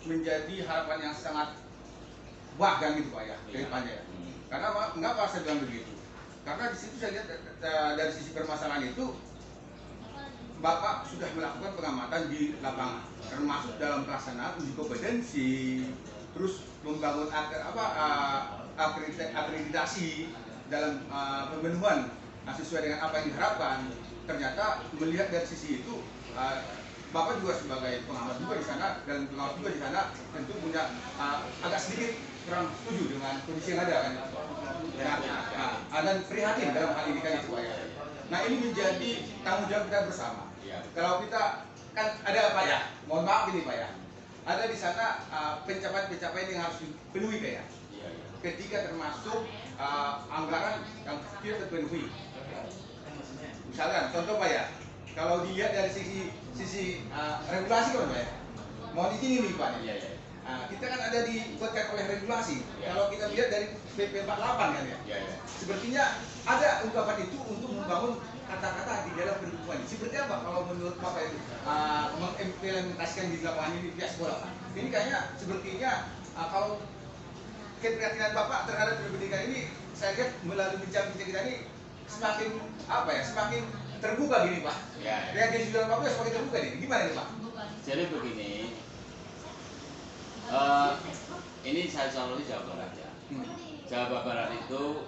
menjadi harapan yang sangat bagang gitu Pak ya, dari depannya ya. Karena mengapa saya bilang begitu? Karena di situ saya lihat dari sisi permasalahan itu Bapak sudah melakukan pengamatan di lapangan, termasuk dalam pelaksanaan uji kompetensi, terus membangun akreditasi dalam pemenuhan sesuai dengan apa yang diharapkan. Ternyata melihat dari sisi itu, Bapak juga sebagai pengamat juga di sana dan pengawas juga di sana tentu punya agak sedikit kurang setuju dengan kondisi yang ada kan. Dan prihatin dalam hal ini kan itu Pak ya. Nah ini menjadi tanggung jawab kita bersama. Kalau kita kan ada apa ya? Mohon maaf ini Pak ya. Ada di sana pencapaian-pencapaian yang harus dipenuhi Pak ya. Ketika termasuk anggaran yang tidak terpenuhi. Misalkan contoh Pak ya, kalau dilihat dari sisi regulasi kan Pak ya. Mohon izin ini Pak. Kita kan ada dikuatkan oleh regulasi. Kalau kita lihat dari PP 48 kan ya. Sepertinya ada ungkapan itu untuk membangun kata-kata di dalam pendidikan. Seperti apa kalau menurut Bapak itu mengimplementasikan di lapangan ini pihak sekolah? Ini kayaknya sepertinya kalau keprihatinan Bapak terhadap pendidikan ini, saya lihat melalui bincang-bincang kita ini semakin semakin terbuka gini Pak. Reagensi dalam Bapak semakin terbuka nih. Gimana nih Pak? Jadi begini, ini saya selalu Jawa Barat ya. Jawa Barat itu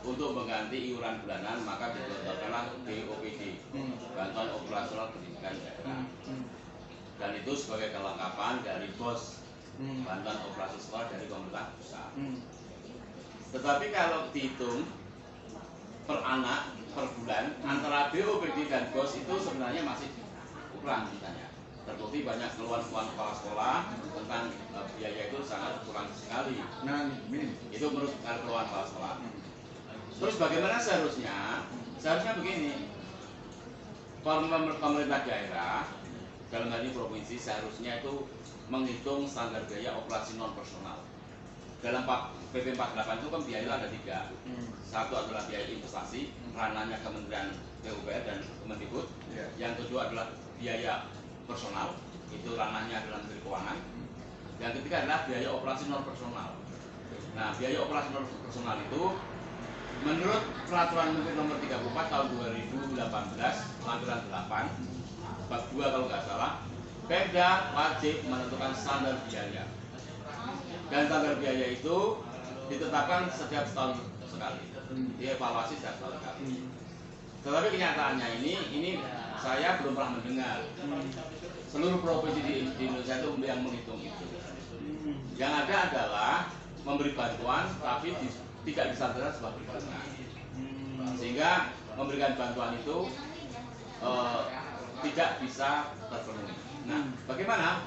untuk mengganti iuran bulanan maka ditetapkanlah BOPD, Bantuan Operasional Pendidikan Daerah. Dan itu sebagai kelengkapan dari BOS, Bantuan Operasi Sekolah dari pemerintah pusat. Tetapi kalau dihitung per anak per bulan antara BOPD dan BOS itu sebenarnya masih kurang ditanya. Terbukti banyak keluhan-keluhan kepala sekolah tentang biaya itu sangat kurang sekali. Nah, itu menurut keluhan kepala sekolah. Terus bagaimana seharusnya? Seharusnya begini, pemerintah daerah dalam hal ini provinsi seharusnya itu menghitung standar biaya operasi non personal. Dalam PP 48 itu kan biaya ada 3. Satu adalah biaya investasi, ranahnya Kementerian PUPR dan Kemendikbud. Yang kedua adalah biaya personal, itu ranahnya adalah Menteri Keuangan. Yang ketiga adalah biaya operasi non personal. Nah, biaya operasi non personal itu menurut Peraturan Menteri Nomor 34 Tahun 2018 Lampiran 8 bab 2 kalau nggak salah, Pemda wajib menentukan standar biaya. Dan standar biaya itu ditetapkan setiap setahun sekali, dievaluasi setiap setahun sekali. Tetapi kenyataannya ini saya belum pernah mendengar seluruh provinsi di Indonesia itu yang menghitung itu. Yang ada adalah memberi bantuan tapi tidak disadarkan sebuah perhitungan, sehingga memberikan bantuan itu tidak bisa terpenuhi. Nah, bagaimana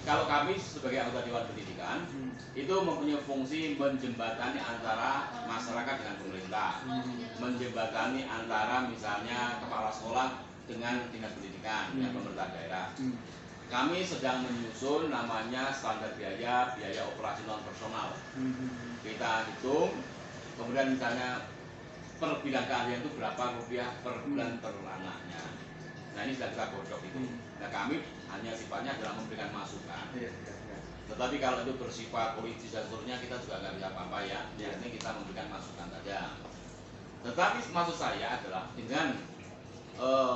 kalau kami sebagai anggota Dewan Pendidikan itu mempunyai fungsi menjembatani antara masyarakat dengan pemerintah, menjembatani antara misalnya kepala sekolah dengan dinas pendidikan, dengan pemerintah daerah. Kami sedang menyusun namanya standar biaya operasi non personal. Kita hitung, kemudian misalnya per bidang keahlian itu berapa rupiah per bulan per anaknya. Nah ini sudah kita godok itu. Nah kami hanya sifatnya adalah memberikan masukan. Tetapi kalau itu bersifat politis dan seterusnya kita juga nggak bisa apa-apa ya. Ini kita memberikan masukan saja. Tetapi maksud saya adalah dengan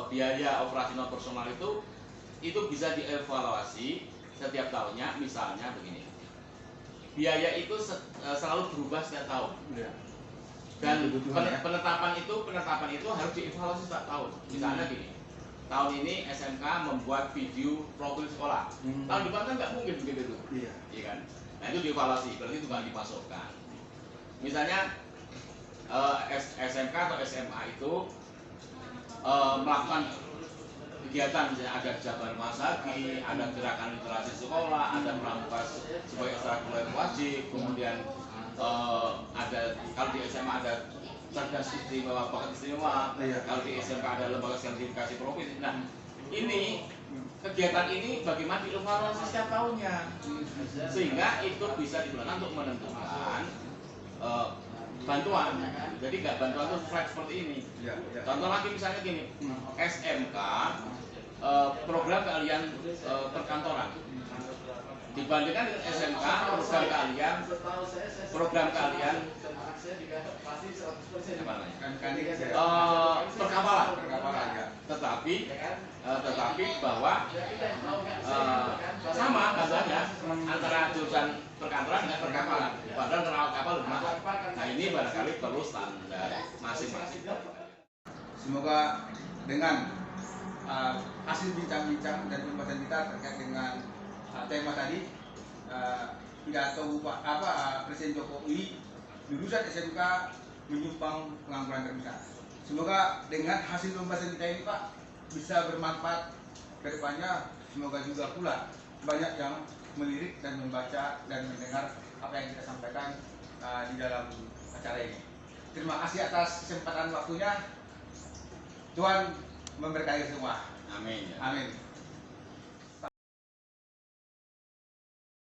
biaya operasi non personal itu bisa dievaluasi setiap tahunnya. Misalnya begini, biaya itu selalu berubah setiap tahun. Dan penetapan itu harus dievaluasi setiap tahun. Misalnya gini, tahun ini SMK membuat video profil sekolah. Tahun depan kan nggak mungkin begitu, iya kan? Nah itu dievaluasi, berarti itu nggak dimasukkan. Misalnya SMK atau SMA itu melakukan kegiatan, misalnya ada jabar masagi, ada gerakan literasi sekolah, ada pramuka sebagai ekstrakurikuler wajib, kemudian ada kalau di SMA ada cerdas istimewa, bakat istimewa, kalau di SMK ada lembaga sertifikasi provinsi. Nah, ini kegiatan ini bagaimana dievaluasi setiap tahunnya, sehingga itu bisa digunakan untuk menentukan bantuan. Jadi nggak bantuan itu flat seperti ini. Contoh lagi misalnya gini, SMK program keahlian perkantoran. Dibandingkan dengan SMK, program keahlian perkapalan ya. Tetapi bahwa sama katanya antara jurusan perkantoran dengan perkapalan, padahal merawat kapal lebih mahal. Nah ini barangkali perlu standar masing-masing. Semoga dengan hasil bincang-bincang dan pembahasan kita terkait dengan tema tadi, pidato Presiden Jokowi, lulusan SMK menyumbang pengangguran terbesar. Semoga dengan hasil pembahasan kita ini Pak bisa bermanfaat ke depannya. Semoga juga pula banyak yang melirik dan membaca dan mendengar apa yang kita sampaikan di dalam acara ini. Terima kasih atas kesempatan waktunya. Tuhan memberkati semua. Amin. Amin.